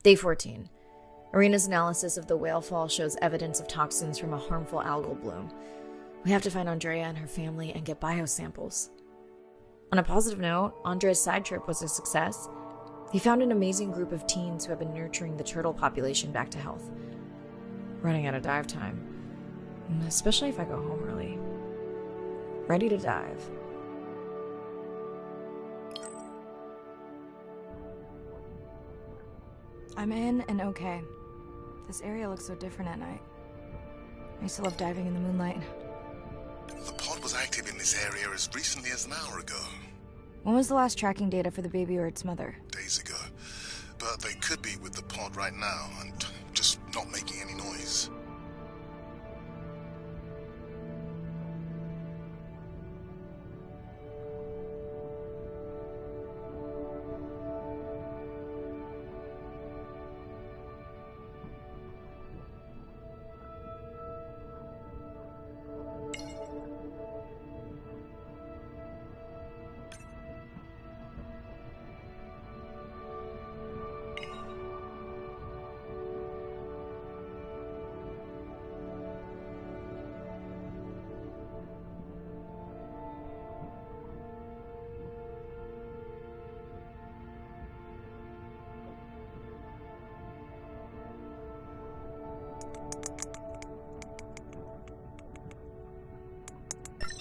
Day 14. Arena's analysis of the whale fall shows evidence of toxins from a harmful algal bloom. We have to find Andrea and her family and get biosamples. On a positive note, Andre's side trip was a success. He found an amazing group of teens who have been nurturing the turtle population back to health. Running out of dive time, especially if I go home early. Ready to dive. I'm in and okay. This area looks so different at night. I used to love diving in the moonlight. The pod was active in this area as recently as an hour ago. When was the last tracking data for the baby or its mother? Days ago. But they could be with the pod right now and just not making any noise.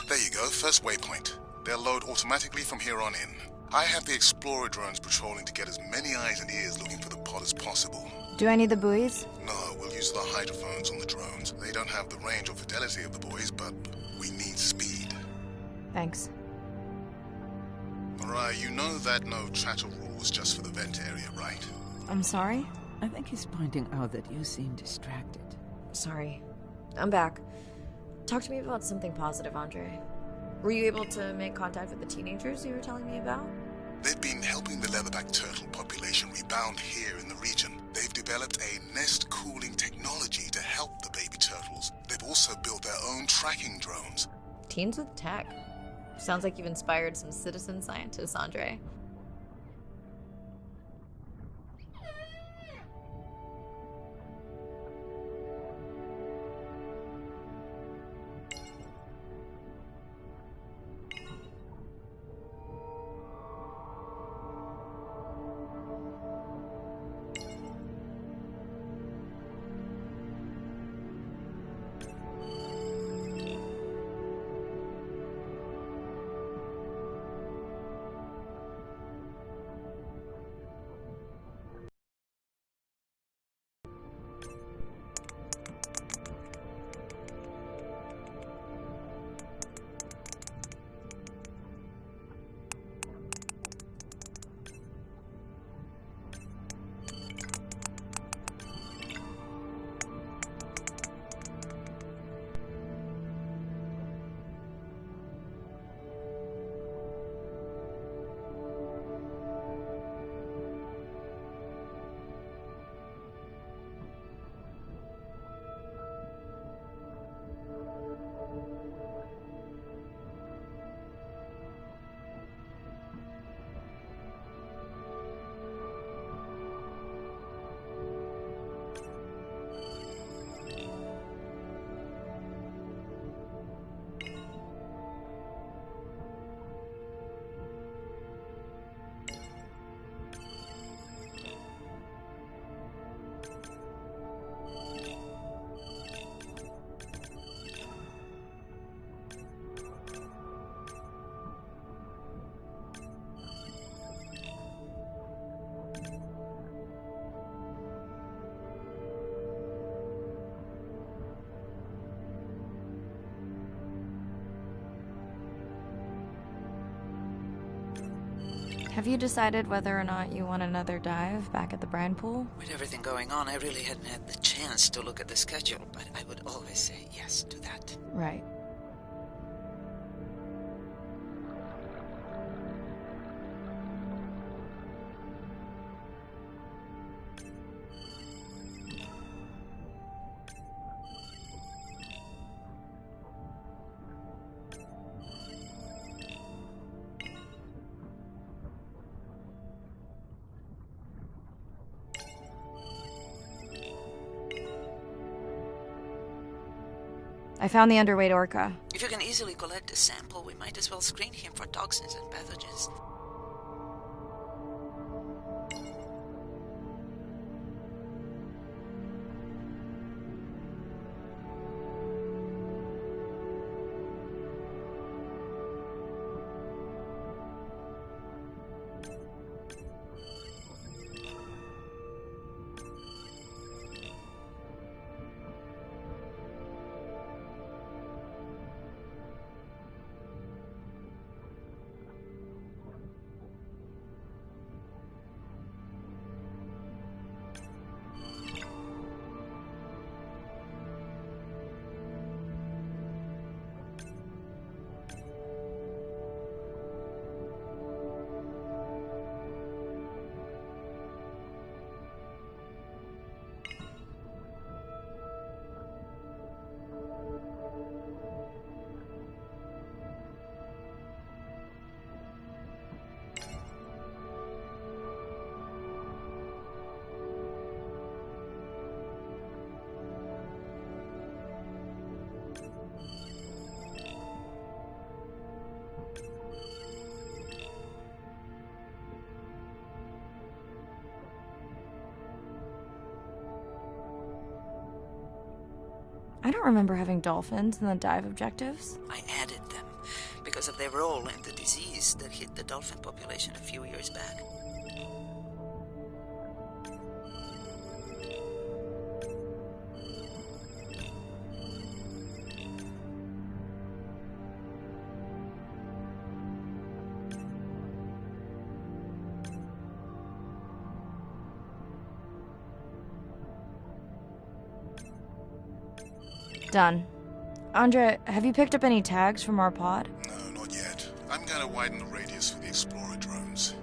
There you go, first waypoint. They'll load automatically from here on in. I have the Explorer drones patrolling to get as many eyes and ears looking for the pod as possible. Do I need the buoys? No, we'll use the hydrophones on the drones. They don't have the range or fidelity of the boys, but we need speed. Thanks. Mariah, you know that no chatter rule was just for the vent area, right? I'm sorry? I think he's pointing out that you seem distracted. Sorry. I'm back. Talk to me about something positive, Andre. Were you able to make contact with the teenagers you were telling me about? They've been helping the leatherback turtle population rebound here in the region. They've developed a nest cooling technology to help the baby turtles. They've also built their own tracking drones. Teens with tech. Sounds like you've inspired some citizen scientists, Andre. Have you decided whether or not you want another dive back at the brine pool? With everything going on, I really hadn't had the chance to look at the schedule, but I would always say yes to that. Right. I found the underweight orca. If you can easily collect a sample, we might as well screen him for toxins and pathogens. I don't remember having dolphins in the dive objectives. I added them because of their role in the disease that hit the dolphin population a few years back. Done. Andre, have you picked up any tags from our pod? No, not yet. I'm going to widen the radius for the Explorer drones.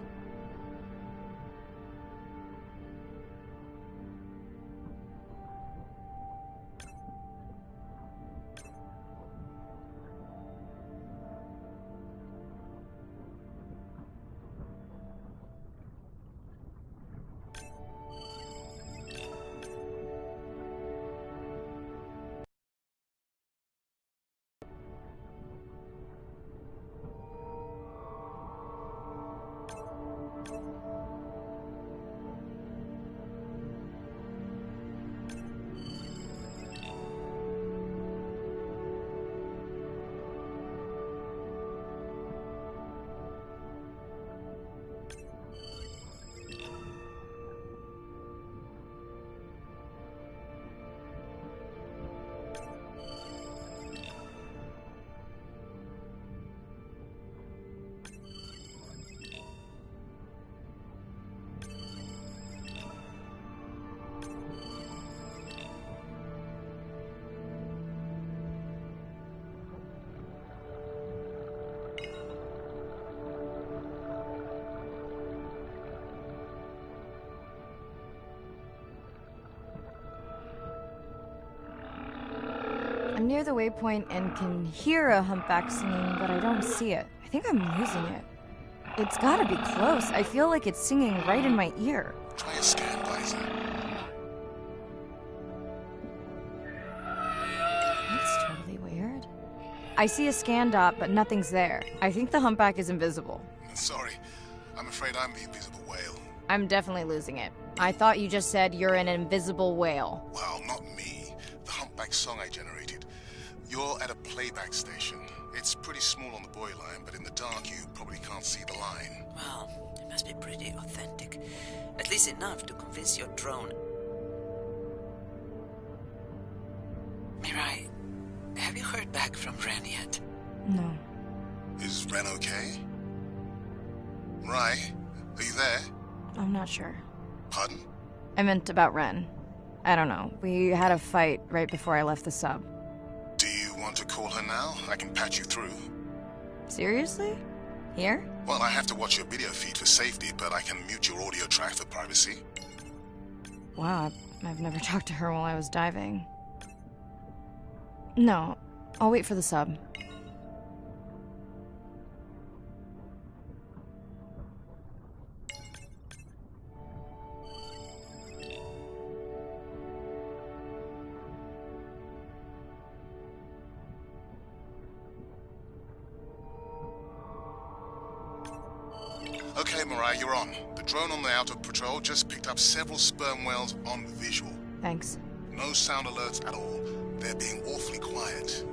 I'm near the waypoint and can hear a humpback singing, but I don't see it. I think I'm losing it. It's gotta be close. I feel like it's singing right in my ear. Try a scan visor. That's totally weird. I see a scan dot, but nothing's there. I think the humpback is invisible. Sorry, I'm afraid I'm the invisible whale. I'm definitely losing it. I thought you just said you're an invisible whale. Well, not me. The humpback song I generated. You're at a playback station. It's pretty small on the buoy line, but in the dark you probably can't see the line. Well, it must be pretty authentic. At least enough to convince your drone. Mirai, have you heard back from Ren yet? No. Is Ren okay? Rai, are you there? I'm not sure. Pardon? I meant about Ren. I don't know. We had a fight right before I left the sub. Do you want to call her now? I can patch you through. Seriously? Here? Well, I have to watch your video feed for safety, but I can mute your audio track for privacy. Wow, I've never talked to her while I was diving. No, I'll wait for the sub. Okay, Mariah, you're on. The drone on the out of patrol just picked up several sperm whales on visual. Thanks. No sound alerts at all. They're being awfully quiet.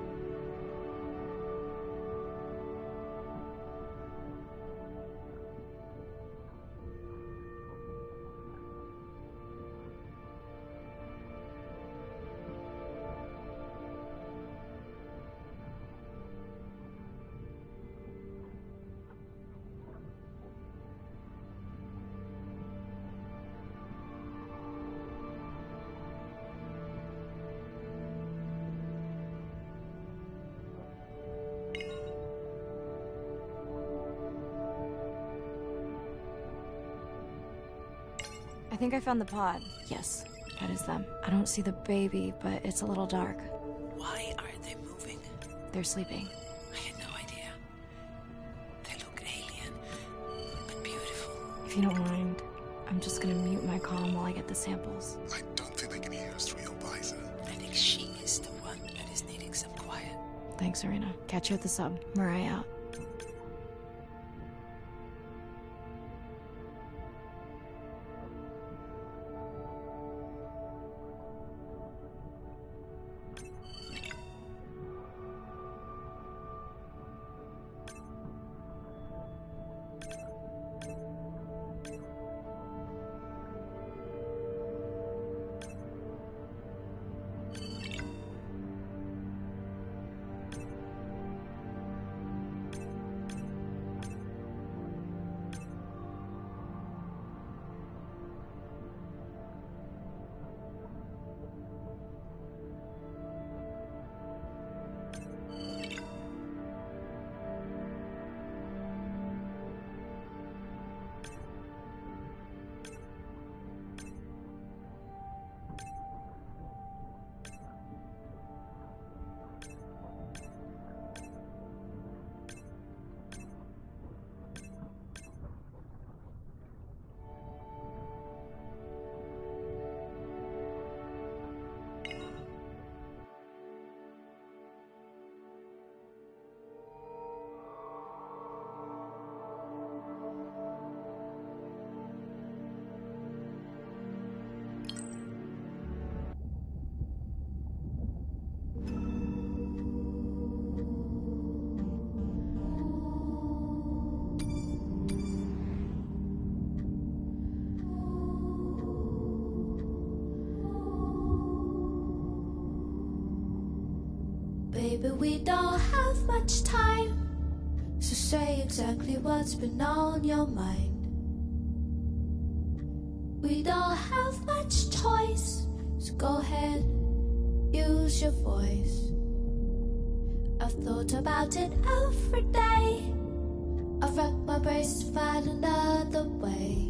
I think I found the pod. Yes, that is them. I don't see the baby, but it's a little dark. Why are they moving? They're sleeping. I had no idea. They look alien, but beautiful. If you don't mind, I'm just gonna mute my comm while I get the samples. I don't think they can hear us through your visor. I think she is the one that is needing some quiet. Thanks, Arena. Catch you at the sub. Mariah out. Baby, we don't have much time, so say exactly what's been on your mind. We don't have much choice, so go ahead, use your voice. I've thought about it every day. I've racked my brains to find another way.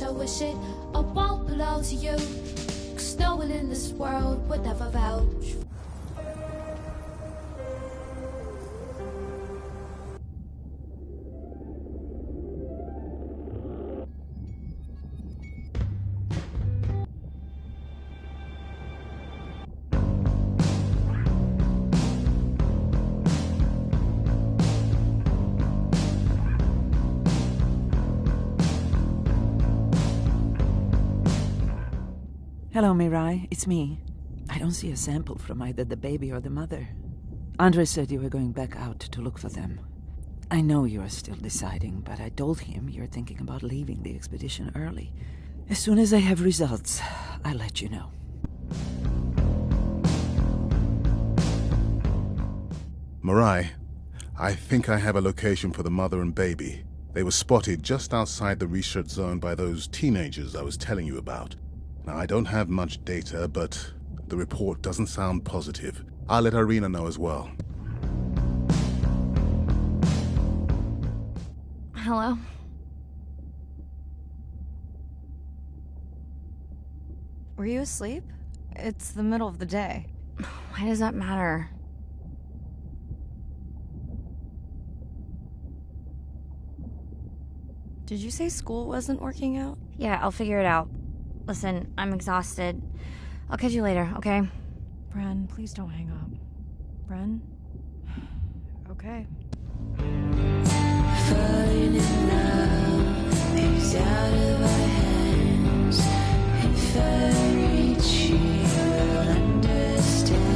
I wish it all won't belong to you, 'cause no one in this world would ever vouch. Hello, Mirai. It's me. I don't see a sample from either the baby or the mother. Andre said you were going back out to look for them. I know you are still deciding, but I told him you're thinking about leaving the expedition early. As soon as I have results, I'll let you know. Mariah, I think I have a location for the mother and baby. They were spotted just outside the research zone by those teenagers I was telling you about. Now, I don't have much data, but the report doesn't sound positive. I'll let Irina know as well. Hello? Were you asleep? It's the middle of the day. Why does that matter? Did you say school wasn't working out? Yeah, I'll figure it out. Listen, I'm exhausted. I'll catch you later, okay? Bren, please don't hang up. Bren? Okay. Falling in love is out of our hands. If I reach you, you'll understand.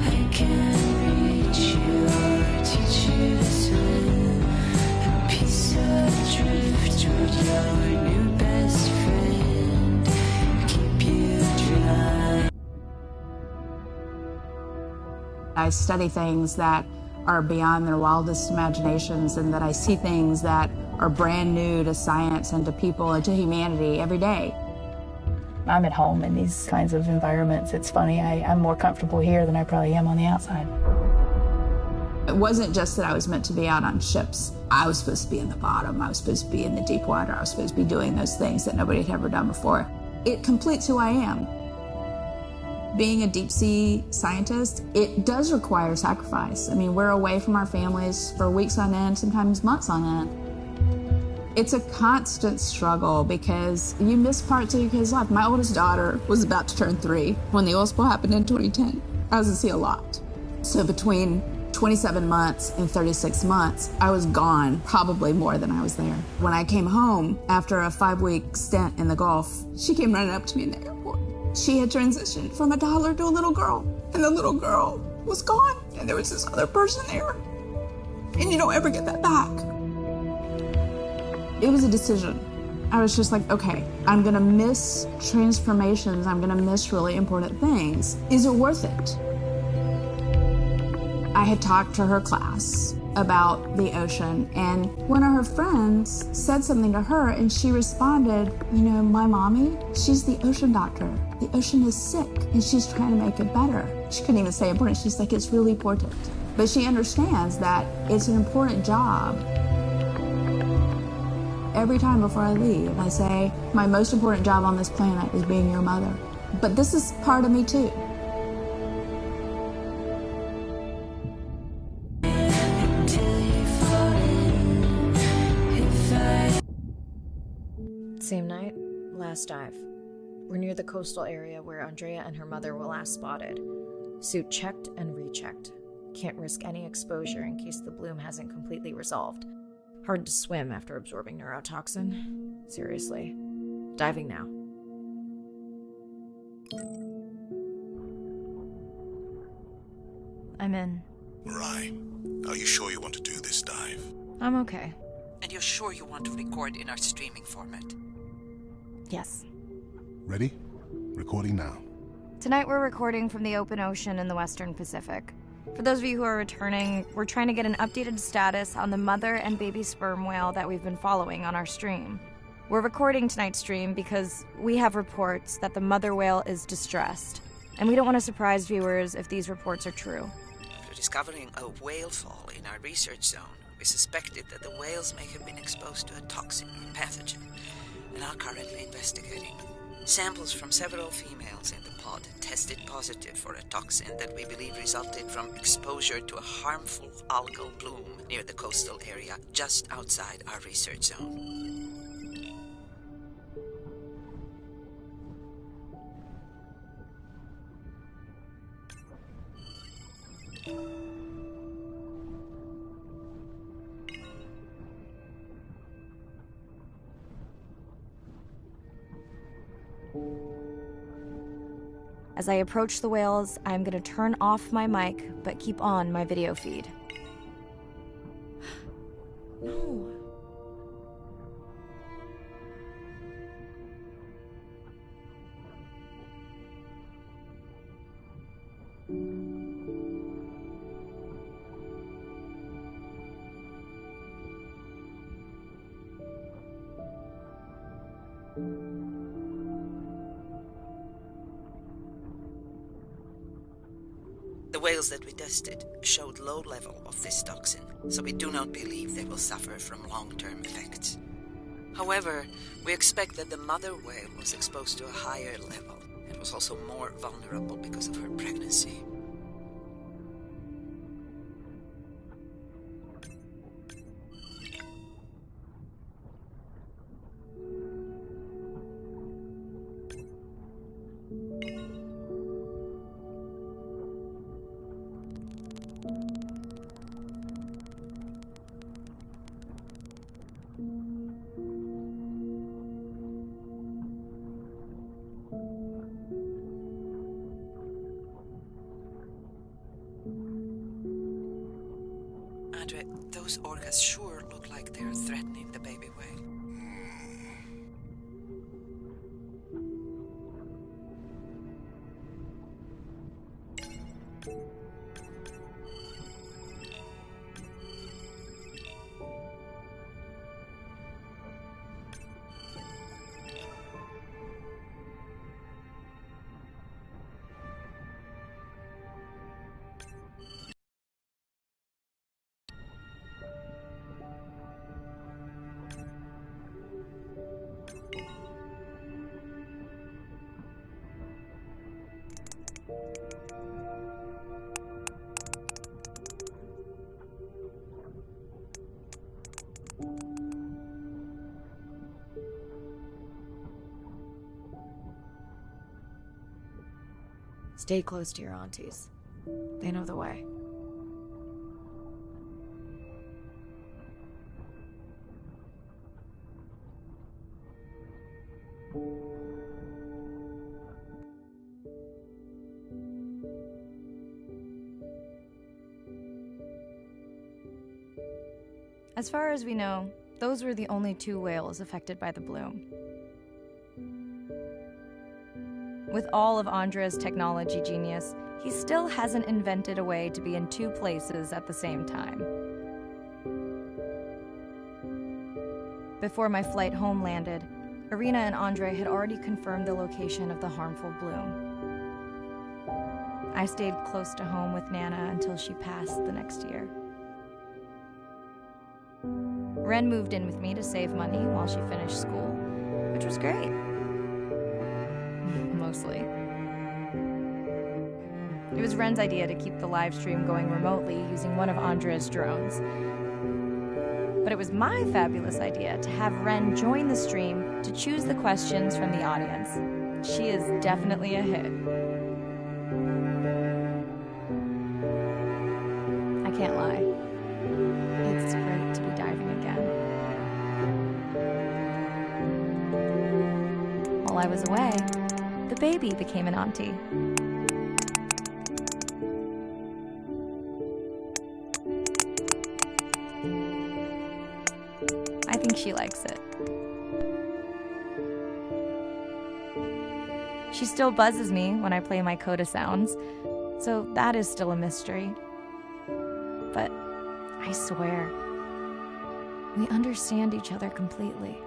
I can't reach you or teach you to swim. A piece of driftwood, your new best friend. Keep you dry. I study things that are beyond their wildest imaginations, and that I see things that are brand new to science and to people and to humanity every day. I'm at home in these kinds of environments. It's funny, I'm more comfortable here than I probably am on the outside. It wasn't just that I was meant to be out on ships. I was supposed to be in the bottom. I was supposed to be in the deep water. I was supposed to be doing those things that nobody had ever done before. It completes who I am. Being a deep sea scientist, it does require sacrifice. I mean, we're away from our families for weeks on end, sometimes months on end. It's a constant struggle because you miss parts of your kid's life. My oldest daughter was about to turn 3 when the oil spill happened in 2010. I was at sea a lot. So between 27 months and 36 months, I was gone probably more than I was there. When I came home after a 5-week stint in the Gulf, she came running up to me in the airport. She had transitioned from a toddler to a little girl, and the little girl was gone, and there was this other person there, and you don't ever get that back. It was a decision. I was just like, okay, I'm gonna miss transformations, I'm gonna miss really important things. Is it worth it? I had talked to her class about the ocean, and one of her friends said something to her, and she responded, you know, my mommy, she's the ocean doctor. The ocean is sick, and she's trying to make it better. She couldn't even say important. She's like, it's really important. But she understands that it's an important job. Every time before I leave, I say, my most important job on this planet is being your mother. But this is part of me too. Same night, last dive. We're near the coastal area where Andrea and her mother were last spotted. Suit checked and rechecked. Can't risk any exposure in case the bloom hasn't completely resolved. Hard to swim after absorbing neurotoxin. Seriously. Diving now. I'm in. Mirai, are you sure you want to do this dive? I'm okay. And you're sure you want to record in our streaming format? Yes. Ready? Recording now. Tonight we're recording from the open ocean in the Western Pacific. For those of you who are returning, we're trying to get an updated status on the mother and baby sperm whale that we've been following on our stream. We're recording tonight's stream because we have reports that the mother whale is distressed, and we don't want to surprise viewers if these reports are true. After discovering a whale fall in our research zone, we suspected that the whales may have been exposed to a toxin or pathogen, and are currently investigating. Samples from several females in the pod tested positive for a toxin that we believe resulted from exposure to a harmful algal bloom near the coastal area just outside our research zone. As I approach the whales, I'm going to turn off my mic, but keep on my video feed. No. The whales that we tested showed low level of this toxin, so we do not believe they will suffer from long-term effects. However, we expect that the mother whale was exposed to a higher level and was also more vulnerable because of her pregnancy. Those orcas sure look like they're threatening the baby whale. Stay close to your aunties. They know the way. As far as we know, those were the only 2 whales affected by the bloom. With all of Andre's technology genius, he still hasn't invented a way to be in 2 places at the same time. Before my flight home landed, Irina and Andre had already confirmed the location of the harmful bloom. I stayed close to home with Nana until she passed the next year. Ren moved in with me to save money while she finished school, which was great. Mostly. It was Ren's idea to keep the live stream going remotely using one of Andre's drones. But it was my fabulous idea to have Ren join the stream to choose the questions from the audience. She is definitely a hit. I can't lie. It's great to be diving again. While I was away, the baby became an auntie. I think she likes it. She still buzzes me when I play my coda sounds, so that is still a mystery. But I swear, we understand each other completely.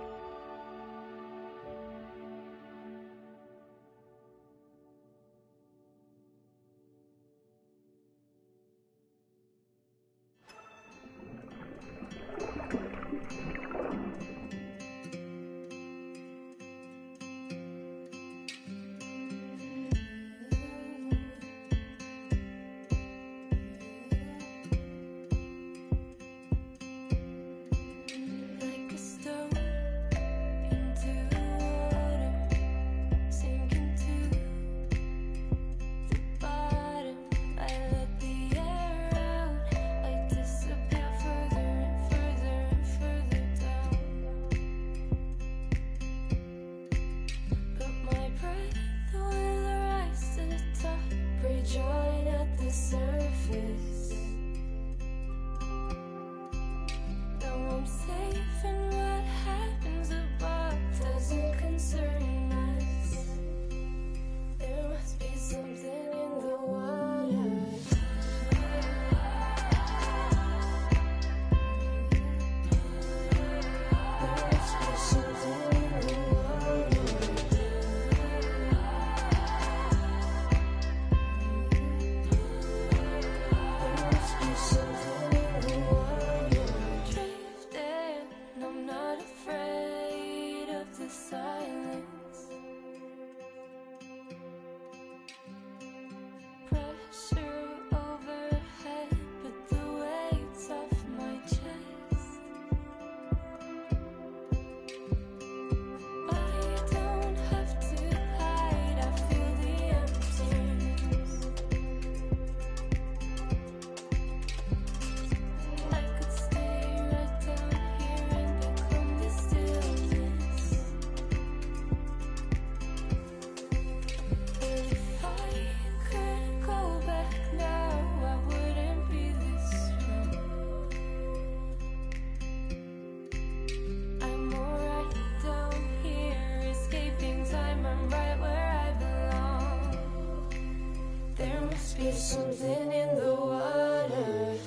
must be something in the water.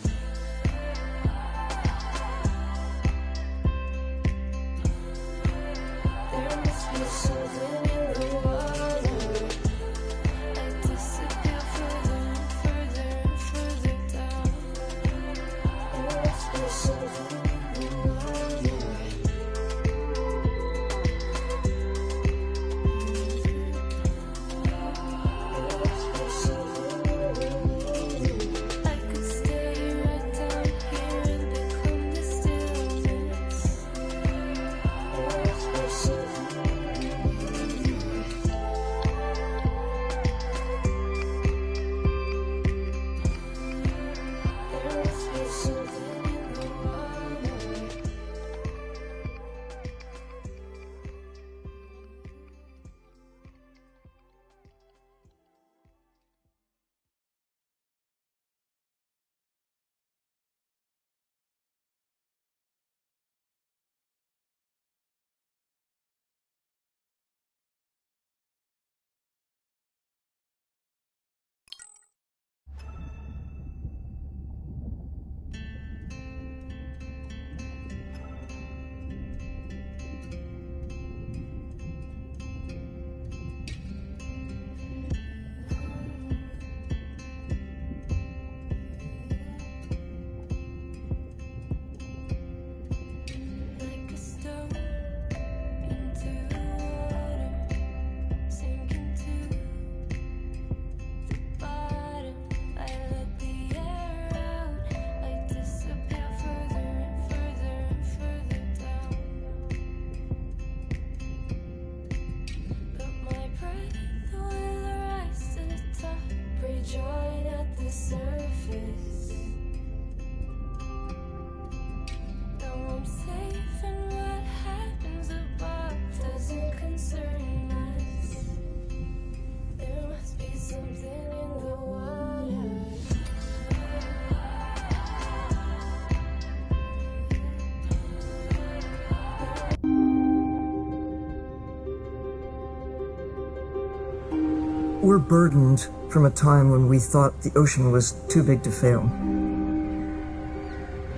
There must be something in the water. I disappear further and further and further down. There must be something in the water. I could stay right down here and become the stillness. There must be something in the water. There must be something in the water. Like a stone into the water, sinking to the bottom. I let the air out. I disappear further and further and further down. But my breath will rise to the top, rejoin at the surface. Now I'm safe, and what happens above doesn't concern us. There must be something in the water. We're burdened from a time when we thought the ocean was too big to fail.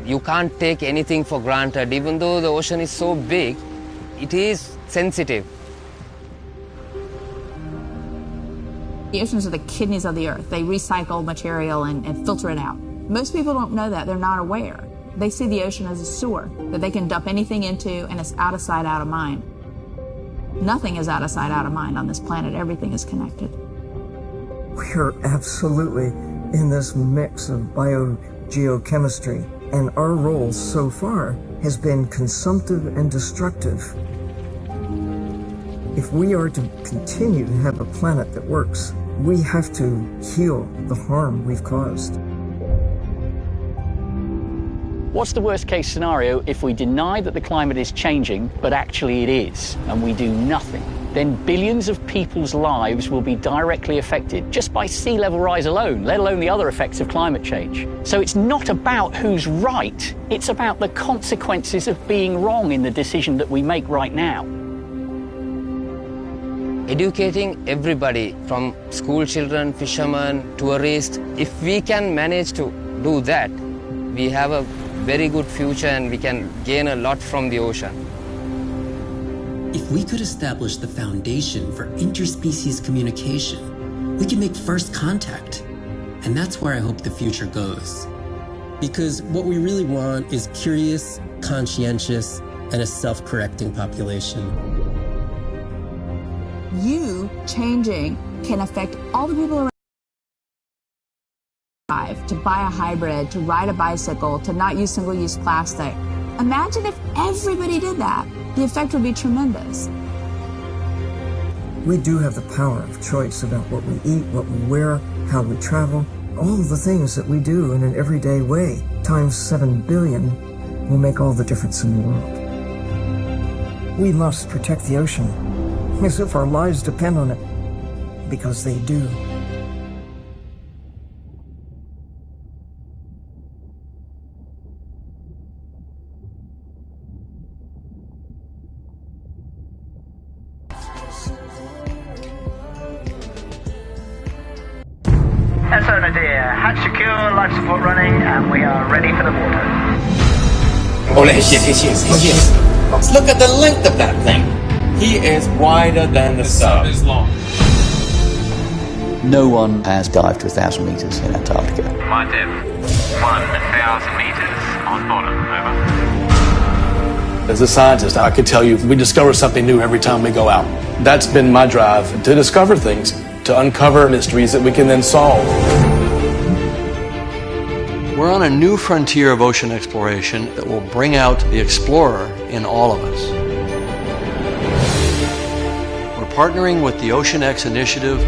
You can't take anything for granted. Even though the ocean is so big, it is sensitive. The oceans are the kidneys of the earth. They recycle material and filter it out. Most people don't know that. They're not aware. They see the ocean as a sewer that they can dump anything into, and it's out of sight, out of mind. Nothing is out of sight, out of mind on this planet. Everything is connected. We're absolutely in this mix of biogeochemistry, and our role so far has been consumptive and destructive. If we are to continue to have a planet that works, we have to heal the harm we've caused. What's the worst case scenario if we deny that the climate is changing, but actually it is, and we do nothing? Then billions of people's lives will be directly affected just by sea level rise alone, let alone the other effects of climate change. So it's not about who's right, it's about the consequences of being wrong in the decision that we make right now. Educating everybody from school children, fishermen, tourists, if we can manage to do that, we have a very good future and we can gain a lot from the ocean. If we could establish the foundation for interspecies communication, we can make first contact. And that's where I hope the future goes. Because what we really want is curious, conscientious, and a self-correcting population. You changing can affect all the people around. To buy a hybrid, to ride a bicycle, to not use single-use plastic. Imagine if everybody did that. The effect would be tremendous. We do have the power of choice about what we eat, what we wear, how we travel, all of the things that we do in an everyday way, times 7 billion, will make all the difference in the world. We must protect the ocean as if our lives depend on it, because they do. SO Nadir, hatch secure, life support running, and we are ready for the water. Holy shit, here she is, here she is. Look at the length of that thing. He is wider than the sun. It's long. No one has dived to 1,000 meters in Antarctica. My depth, 1,000 meters on bottom, over. As a scientist, I could tell you we discover something new every time we go out. That's been my drive, to discover things, to uncover mysteries that we can then solve. We're on a new frontier of ocean exploration that will bring out the explorer in all of us. We're partnering with the Ocean X Initiative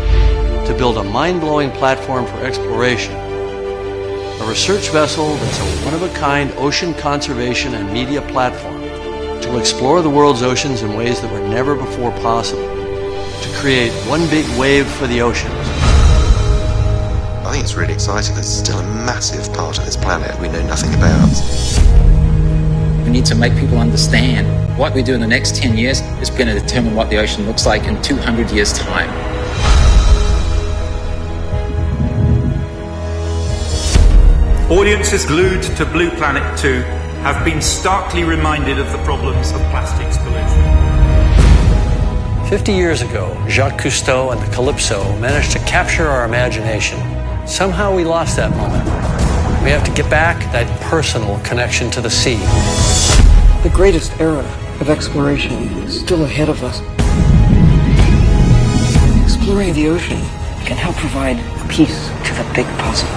to build a mind-blowing platform for exploration. A research vessel that's a one-of-a-kind ocean conservation and media platform to explore the world's oceans in ways that were never before possible, to create one big wave for the oceans. I think it's really exciting. There's still a massive part of this planet we know nothing about. We need to make people understand what we do in the next 10 years is going to determine what the ocean looks like in 200 years' time. Audiences glued to Blue Planet 2 have been starkly reminded of the problems of plastics pollution. 50 years ago, Jacques Cousteau and the Calypso managed to capture our imagination. Somehow we lost that moment. We have to get back that personal connection to the sea. The greatest era of exploration is still ahead of us. Exploring the ocean can help provide a piece to the big puzzle.